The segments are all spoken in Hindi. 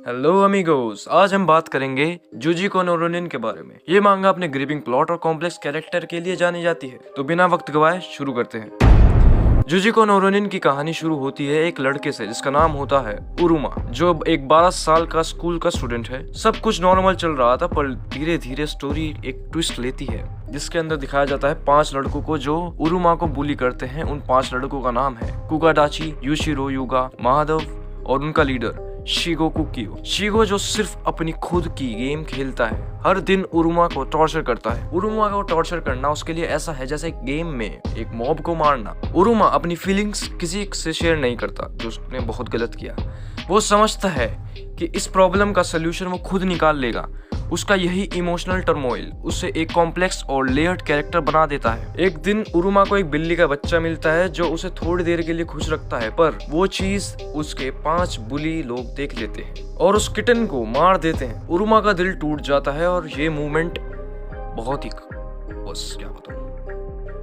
हेलो अमीगोस, आज हम बात करेंगे जुजिको नो रोनिन के बारे में। ये मांगा अपने ग्रिपिंग प्लॉट और कॉम्प्लेक्स कैरेक्टर के लिए जानी जाती है। तो बिना वक्त गवाए शुरू करते हैं। जुजिको नो रोनिन की कहानी शुरू होती है एक लड़के से जिसका नाम होता है उरुमा, जो एक 12 साल का स्कूल का स्टूडेंट है। सब कुछ नॉर्मल चल रहा था, पर धीरे धीरे स्टोरी एक ट्विस्ट लेती है, जिसके अंदर दिखाया जाता है 5 लड़कों को जो उरुमा को बुली करते हैं। उन 5 लड़कों का नाम है कुगाडाची, युशिरो, युगा, महादेव और उनका लीडर शीगो कुकियो। शीगो जो सिर्फ अपनी खुद की गेम खेलता है, हर दिन उरुमा को टॉर्चर करता है। उरुमा को टॉर्चर करना उसके लिए ऐसा है जैसे गेम में एक मॉब को मारना। उरुमा अपनी फीलिंग्स किसी से शेयर नहीं करता, जो उसने बहुत गलत किया। वो समझता है कि इस प्रॉब्लम का सलूशन वो खुद निकाल लेगा। उसका यही इमोशनल टर्मोइल उसे एक कॉम्प्लेक्स और लेयर्ड कैरेक्टर बना देता है। एक दिन उरुमा को एक बिल्ली का बच्चा मिलता है जो उसे थोड़ी देर के लिए खुश रखता है, पर वो चीज उसके 5 बुली लोग देख लेते हैं और उस किटन को मार देते हैं। उरुमा का दिल टूट जाता है और ये मूवमेंट बहुत ही, बस क्या बताऊं।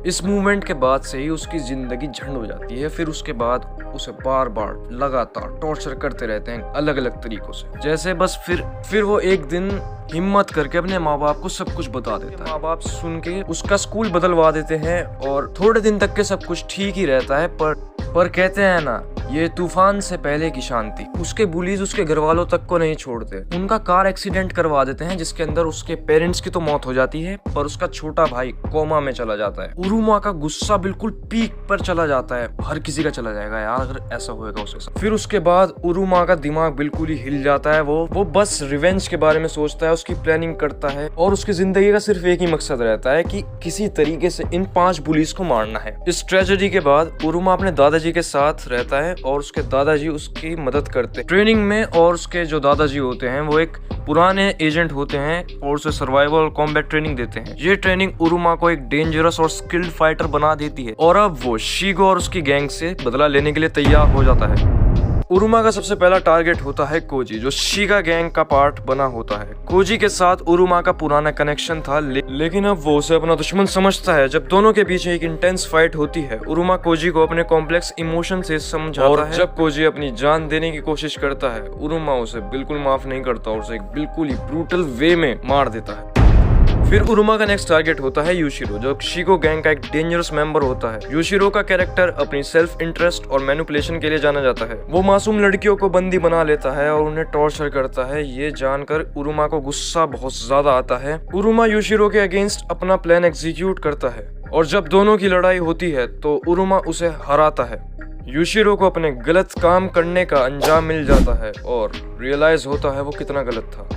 इस मूवमेंट के बाद से ही उसकी जिंदगी झंड हो जाती है। फिर उसके बाद उसे बार बार लगातार टॉर्चर करते रहते हैं अलग अलग तरीकों से। जैसे बस फिर वो एक दिन हिम्मत करके अपने माँ बाप को सब कुछ बता देता है। माँ बाप सुन के उसका स्कूल बदलवा देते हैं और थोड़े दिन तक के सब कुछ ठीक ही रहता है। पर कहते हैं ना, ये तूफान से पहले की शांति। उसके बुलीज उसके घर वालों तक को नहीं छोड़ते। उनका कार एक्सीडेंट करवा देते हैं, जिसके अंदर उसके पेरेंट्स की तो मौत हो जाती है, पर उसका छोटा भाई कोमा में चला जाता है। उरुमा का गुस्सा बिल्कुल पीक पर चला जाता है। हर किसी का चला जाएगा यार अगर ऐसा होएगा उसके साथ। फिर उसके बाद उरुमा का दिमाग बिल्कुल ही हिल जाता है। वो बस रिवेंज के बारे में सोचता है, उसकी प्लानिंग करता है और उसकी जिंदगी का सिर्फ एक ही मकसद रहता है कि किसी तरीके से इन 5 बुलीज को मारना है। इस ट्रेजेडी के बाद उरुमा अपने दादाजी के साथ रहता है और उसके दादाजी उसकी मदद करते हैं ट्रेनिंग में। और उसके जो दादाजी होते हैं वो एक पुराने एजेंट होते हैं और उसे सर्वाइवल और कॉम्बैट ट्रेनिंग देते हैं। ये ट्रेनिंग उरुमा को एक डेंजरस और स्किल्ड फाइटर बना देती है और अब वो शीगो और उसकी गैंग से बदला लेने के लिए तैयार हो जाता है। उरुमा का सबसे पहला टारगेट होता है कोजी, जो शीगा गैंग का पार्ट बना होता है। कोजी के साथ उरुमा का पुराना कनेक्शन था, लेकिन अब वो उसे अपना दुश्मन समझता है। जब दोनों के बीच एक इंटेंस फाइट होती है, उरुमा कोजी को अपने कॉम्प्लेक्स इमोशन से समझाता है। जब कोजी अपनी जान देने की कोशिश करता है, उरुमा उसे बिल्कुल माफ नहीं करता और उसे बिल्कुल ही ब्रूटल वे में मार देता है। फिर उरुमा का नेक्स्ट टारगेट होता है युशिरो, जो शीगो गैंग का एक डेंजरस मेंबर होता है। युशिरो का कैरेक्टर अपनी सेल्फ इंटरेस्ट और मैनिपुलेशन के लिए जाना जाता है। वो मासूम लड़कियों को बंदी बना लेता है और उन्हें टॉर्चर करता है। ये जानकर उरुमा को गुस्सा बहुत ज्यादा आता है। उरुमा युशिरो के अगेंस्ट अपना प्लान एग्जीक्यूट करता है और जब दोनों की लड़ाई होती है तो उरुमा उसे हराता है। युशिरो को अपने गलत काम करने का अंजाम मिल जाता है और रियलाइज होता है वो कितना गलत था।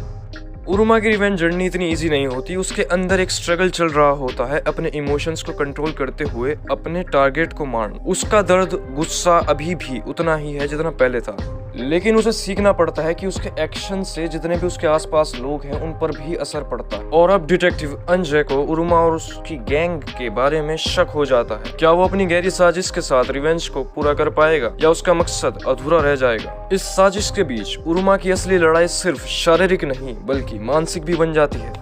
उरुमा की रिवेंज जर्नी इतनी इजी नहीं होती। उसके अंदर एक स्ट्रगल चल रहा होता है, अपने इमोशंस को कंट्रोल करते हुए अपने टारगेट को मारना। उसका दर्द, गुस्सा अभी भी उतना ही है जितना पहले था, लेकिन उसे सीखना पड़ता है कि उसके एक्शन से जितने भी उसके आसपास लोग हैं उन पर भी असर पड़ता है। और अब डिटेक्टिव अंजय को उरुमा और उसकी गैंग के बारे में शक हो जाता है। क्या वो अपनी गहरी साजिश के साथ रिवेंज को पूरा कर पाएगा या उसका मकसद अधूरा रह जाएगा? इस साजिश के बीच उरुमा की असली लड़ाई सिर्फ शारीरिक नहीं बल्कि मानसिक भी बन जाती है।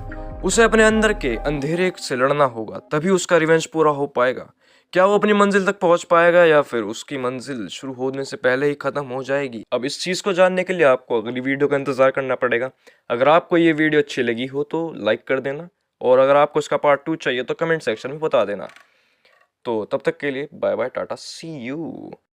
उसे अपने अंदर के अंधेरे से लड़ना होगा, तभी उसका रिवेंज पूरा हो पाएगा। क्या वो अपनी मंजिल तक पहुंच पाएगा या फिर उसकी मंजिल शुरू होने से पहले ही खत्म हो जाएगी? अब इस चीज को जानने के लिए आपको अगली वीडियो का इंतजार करना पड़ेगा। अगर आपको ये वीडियो अच्छी लगी हो तो लाइक कर देना, और अगर आपको इसका पार्ट 2 चाहिए तो कमेंट सेक्शन में बता देना। तो तब तक के लिए bye bye, tata, see you.